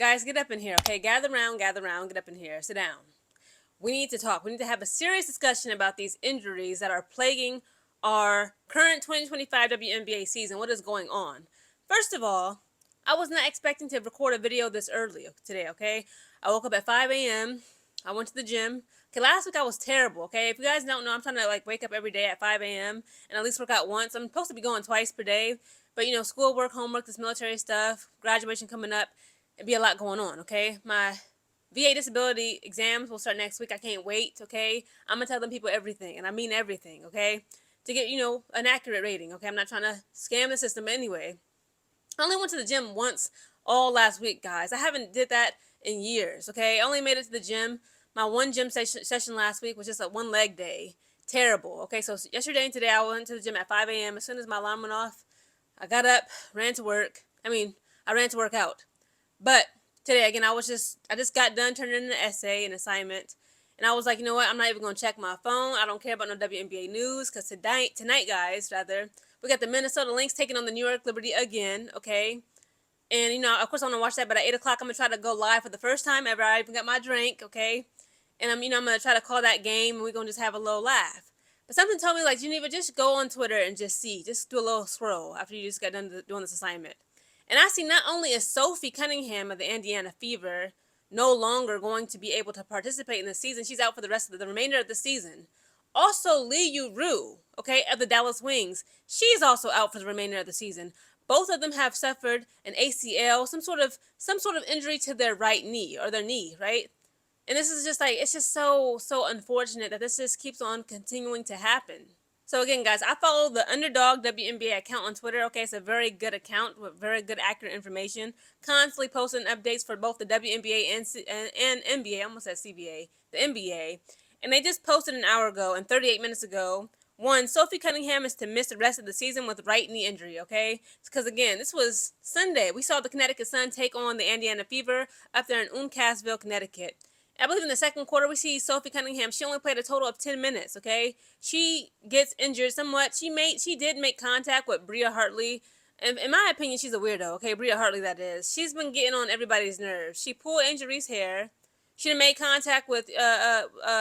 Guys, get up in here, okay? Gather around, get up in here. Sit down. We need to talk. We need to have a serious discussion about these injuries that are plaguing our current 2025 WNBA season. What is going on? First of all, I was not expecting to record a video this early today, okay? I woke up at 5 a.m. I went to the gym. Okay, last week I was terrible, okay? If you guys don't know, I'm trying to wake up every day at 5 a.m. and at least work out once. I'm supposed to be going twice per day, but schoolwork, homework, this military stuff, graduation coming up, it'd be a lot going on, okay? My VA disability exams will start next week. I can't wait, okay? I'm going to tell them people everything, and I mean everything, okay? To get, an accurate rating, okay? I'm not trying to scam the system anyway. I only went to the gym once all last week, guys. I haven't did that in years, okay? I only made it to the gym. My one gym session last week was just a one leg day. Terrible, okay? So yesterday and today I went to the gym at 5 a.m. As soon as my alarm went off, I got up, ran to work. I ran to work out. But today, again, I just got done turning in an essay, an assignment. And I was like, you know what? I'm not even going to check my phone. I don't care about no WNBA news. Because tonight, guys, we got the Minnesota Lynx taking on the New York Liberty again, okay? And, of course, I'm going to watch that. But at 8 o'clock, I'm going to try to go live for the first time ever. I even got my drink, okay? And I'm going to try to call that game. And we're going to just have a little laugh. But something told me, Geneva, just go on Twitter and just do a little scroll after you just got done doing this assignment. And I see not only is Sophie Cunningham of the Indiana Fever no longer going to be able to participate in the season, she's out for the remainder of the season. Also, Li Yueru, okay, of the Dallas Wings, she's also out for the remainder of the season. Both of them have suffered an ACL, some sort of injury to their right knee or their knee, right? And this is just it's just so unfortunate that this just keeps on continuing to happen. So again, guys, I follow the Underdog WNBA account on Twitter. Okay, it's a very good account with very good, accurate information. Constantly posting updates for both the WNBA and NBA. I almost said CBA, the NBA. And they just posted an hour ago and 38 minutes ago. One, Sophie Cunningham is to miss the rest of the season with right knee injury, okay? Because, again, this was Sunday. We saw the Connecticut Sun take on the Indiana Fever up there in Uncasville, Connecticut. I believe in the second quarter, we see Sophie Cunningham. She only played a total of 10 minutes, okay? She gets injured somewhat. She did make contact with Bria Hartley. And in my opinion, she's a weirdo, okay? Bria Hartley, that is. She's been getting on everybody's nerves. She pulled Angel hair. She made contact with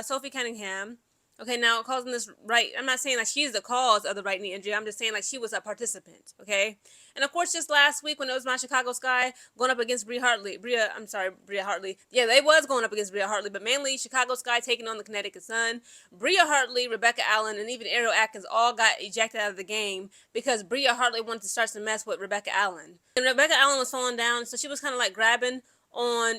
Sophie Cunningham. Okay, now causing this right, I'm not saying she's the cause of the right knee injury. I'm just saying she was a participant, okay? And of course, just last week when it was my Chicago Sky going up against Bria Hartley. Yeah, they was going up against Bria Hartley, but mainly Chicago Sky taking on the Connecticut Sun. Bria Hartley, Rebecca Allen, and even Ariel Atkins all got ejected out of the game because Bria Hartley wanted to start some mess with Rebecca Allen. And Rebecca Allen was falling down, so she was kind of grabbing on,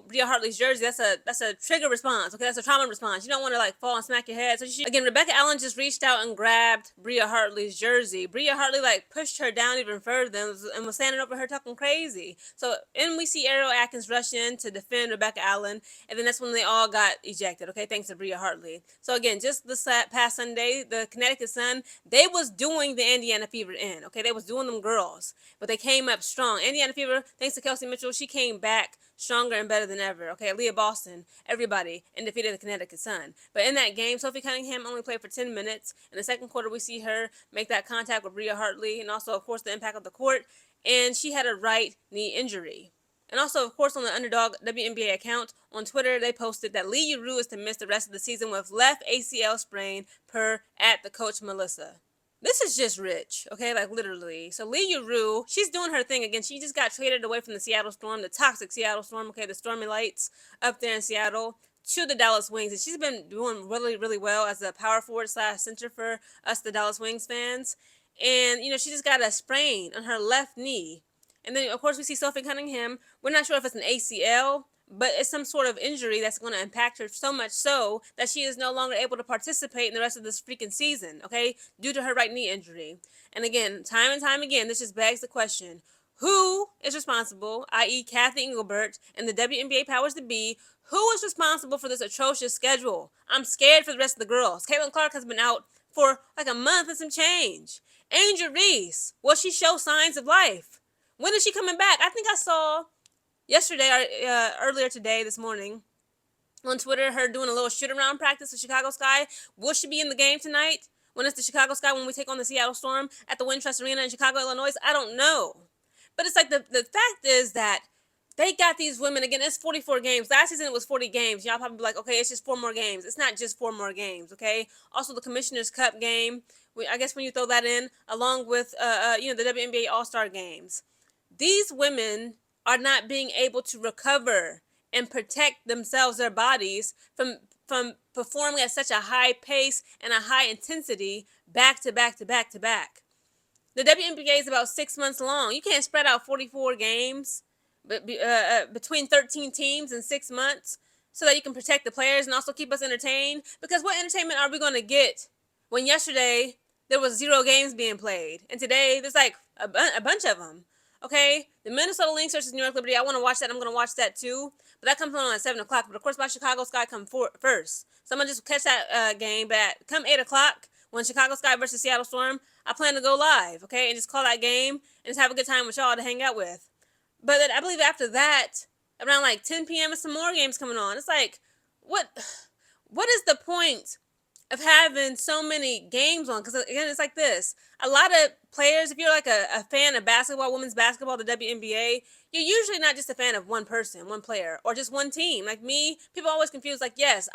Bria Hartley's jersey. That's a trigger response, okay? That's a trauma response. You don't want to fall and smack your head. So again, Rebecca Allen just reached out and grabbed Bria Hartley's jersey. Bria Hartley pushed her down even further and was standing over her talking crazy. So and we see Ariel Atkins rush in to defend Rebecca Allen, and then that's when they all got ejected, okay? Thanks to Bria Hartley. So again, just this past Sunday, the Connecticut Sun, they was doing the Indiana Fever in, okay? They was doing them girls, but they came up strong. Indiana Fever, thanks to Kelsey Mitchell, she came back stronger and better than ever. Okay, Leah Boston, everybody, and defeated the Connecticut Sun. But in that game, Sophie Cunningham only played for 10 minutes. In the second quarter, we see her make that contact with Bria Hartley, and also, of course, the impact of the court. And she had a right knee injury. And also, of course, on the Underdog WNBA account on Twitter, they posted that Li Yueru is to miss the rest of the season with left ACL sprain per at the coach Melissa. This is just rich, okay? Literally. So Li Yueru, she's doing her thing again. She just got traded away from the Seattle Storm, the toxic Seattle Storm, okay, the Stormy Lights up there in Seattle, to the Dallas Wings. And she's been doing really, really well as a power forward / center for us, the Dallas Wings fans. And, she just got a sprain on her left knee. And then, of course, we see Sophie Cunningham. We're not sure if it's an ACL, but it's some sort of injury that's going to impact her so much so that she is no longer able to participate in the rest of this freaking season, okay, due to her right knee injury. And again, time and time again, this just begs the question, who is responsible, i.e. Kathy Engelbert and the WNBA powers that be, who is responsible for this atrocious schedule? I'm scared for the rest of the girls. Caitlin Clark has been out for a month and some change. Angel Reese, will she show signs of life? When is she coming back? I think I saw yesterday, earlier today, this morning, on Twitter, her doing a little shoot-around practice with Chicago Sky. Will she be in the game tonight when it's the Chicago Sky, when we take on the Seattle Storm at the Wintrust Arena in Chicago, Illinois? I don't know. But it's the fact is that They got these women, again, it's 44 games. Last season it was 40 games. Y'all probably be like, okay, it's just 4 more games. It's not just 4 more games, okay? Also, the Commissioner's Cup game, I guess when you throw that in, along with, the WNBA All-Star games. These women are not being able to recover and protect themselves, their bodies, from performing at such a high pace and a high intensity back to back to back to back. The WNBA is about 6 months long. You can't spread out 44 games between 13 teams in 6 months so that you can protect the players and also keep us entertained. Because what entertainment are we going to get when yesterday there was 0 games being played and today there's like a bunch of them? Okay, the Minnesota Lynx versus New York Liberty. I want to watch that. I'm going to watch that too. But that comes on at 7 o'clock. But of course, my Chicago Sky come first. So I'm going to just catch that game. But come 8 o'clock, when Chicago Sky versus Seattle Storm, I plan to go live, okay, and just call that game and just have a good time with y'all to hang out with. But then I believe after that, around like 10 p.m., some more games coming on. It's like, what is the point of having so many games on? Because again, it's like this. A lot of players, if you're like a fan of basketball, women's basketball, the WNBA, you're usually not just a fan of one person, one player, or just one team. Like me, people always confuse, like, yes,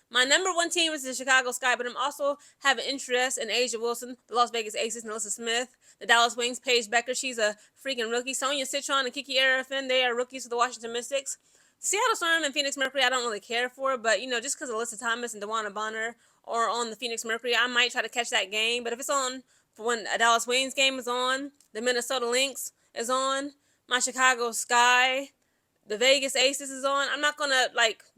my number one team is the Chicago Sky, but I'm also have an interest in Asia Wilson, the Las Vegas Aces, Melissa Smith, the Dallas Wings, Paige Becker, she's a freaking rookie, Sonia Citron and Kiki Arafin, they are rookies for the Washington Mystics. Seattle Storm and Phoenix Mercury, I don't really care for, but, just because of Alyssa Thomas and DeWanna Bonner or on the Phoenix Mercury, I might try to catch that game. But if it's on for when a Dallas Wings game is on, the Minnesota Lynx is on, my Chicago Sky, the Vegas Aces is on, I'm not going to,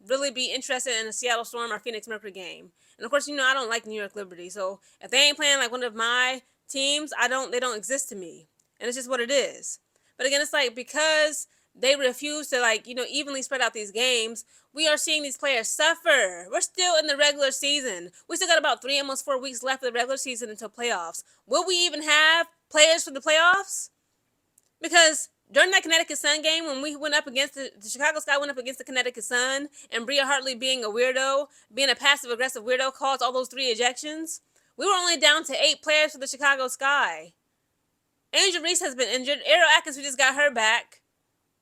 really be interested in a Seattle Storm or Phoenix Mercury game. And, of course, I don't like New York Liberty. So if they ain't playing, one of my teams, they don't exist to me. And it's just what it is. But, again, it's because they refuse to, evenly spread out these games, we are seeing these players suffer. We're still in the regular season. We still got about 3, almost 4 weeks left of the regular season until playoffs. Will we even have players for the playoffs? Because during that Connecticut Sun game, when we went up against the Chicago Sky went up against the Connecticut Sun, and Bria Hartley being a weirdo, being a passive-aggressive weirdo, caused all those 3 ejections, we were only down to 8 players for the Chicago Sky. Angel Reese has been injured. Ariel Atkins, we just got her back.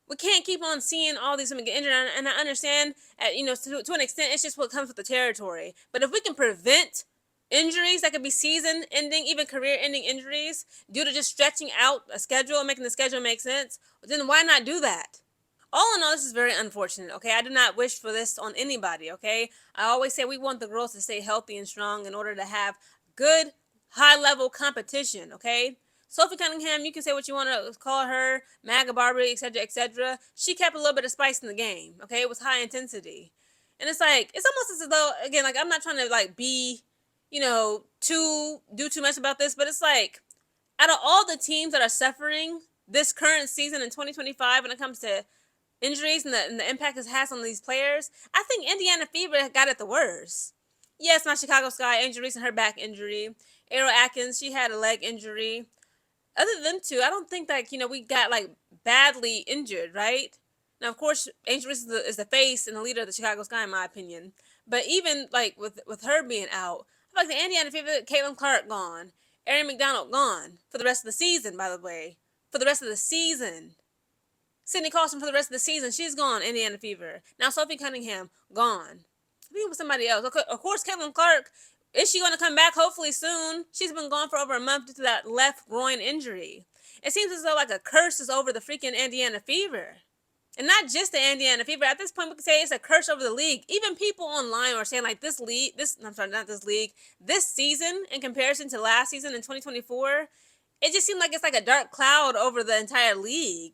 We can't keep on seeing all these women get injured, and I understand, to an extent, it's just what comes with the territory. But if we can prevent injuries that could be season-ending, even career-ending injuries, due to just stretching out a schedule and making the schedule make sense, then why not do that? All in all, this is very unfortunate, okay? I do not wish for this on anybody, okay? I always say we want the girls to stay healthy and strong in order to have good, high-level competition, okay? Sophie Cunningham, you can say what you want to call her, MAGA Barbie, etc., etc. She kept a little bit of spice in the game, okay? It was high intensity. And it's almost as though, again, I'm not trying to, be, do too much about this, but it's out of all the teams that are suffering this current season in 2025 when it comes to injuries and the impact it has on these players, I think Indiana Fever got it the worst. Yes, my Chicago Sky, Angel Reese and her back injury. Ariel Atkins, she had a leg injury. Other than them two, I don't think that, we got, badly injured, right? Now, of course, Angel Reese is the face and the leader of the Chicago Sky, in my opinion. But even, with her being out, I feel like the Indiana Fever, Caitlin Clark gone. Erin McDonald gone for the rest of the season, by the way. For the rest of the season. Sydney Carlson for the rest of the season. She's gone, Indiana Fever. Now, Sophie Cunningham, gone. I think it was somebody else. Of course, Caitlin Clark, is she going to come back? Hopefully soon. She's been gone for over a month due to that left groin injury. It seems as though a curse is over the freaking Indiana Fever. And not just the Indiana Fever. At this point, we can say it's a curse over the league. Even people online are saying this season in comparison to last season in 2024, it just seemed like it's a dark cloud over the entire league.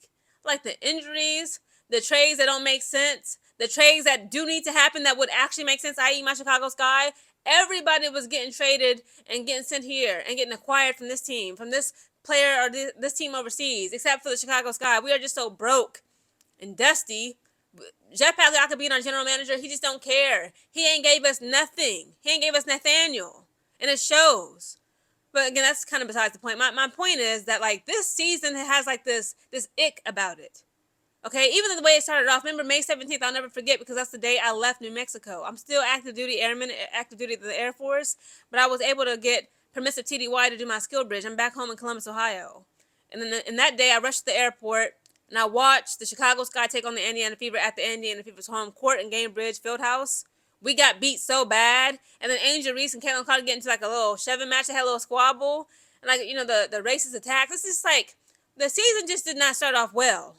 The injuries, the trades that don't make sense, the trades that do need to happen that would actually make sense, i.e. my Chicago Sky. Everybody was getting traded and getting sent here and getting acquired from this team, from this player or this team overseas, except for the Chicago Sky. We are just so broke and dusty. Jeff Pagliacca being our general manager, he just don't care. He ain't gave us nothing. He ain't gave us Nathaniel. And it shows. But again, that's kind of besides the point. My point is that this season has this ick about it. Okay, even the way it started off, remember May 17th, I'll never forget because that's the day I left New Mexico. I'm still active duty airman, active duty to the Air Force, but I was able to get permissive TDY to do my skill bridge. I'm back home in Columbus, Ohio. And then in that day, I rushed to the airport, and I watched the Chicago Sky take on the Indiana Fever at the Indiana Fever's home court in Gainbridge Fieldhouse. We got beat so bad, and then Angel Reese and Caitlin Clark get into like a little shoving match. They had a little squabble, and like the racist attack. This is like the season just did not start off well.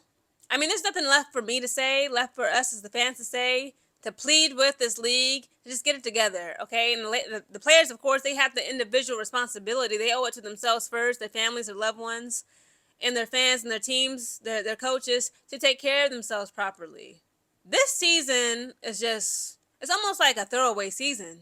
I mean, there's nothing left for me to say, left for us as the fans to say, to plead with this league to just get it together, okay? And the players, of course, they have the individual responsibility. They owe it to themselves first, their families, their loved ones, and their fans and their teams, their coaches, to take care of themselves properly. This season is just, it's almost like a throwaway season.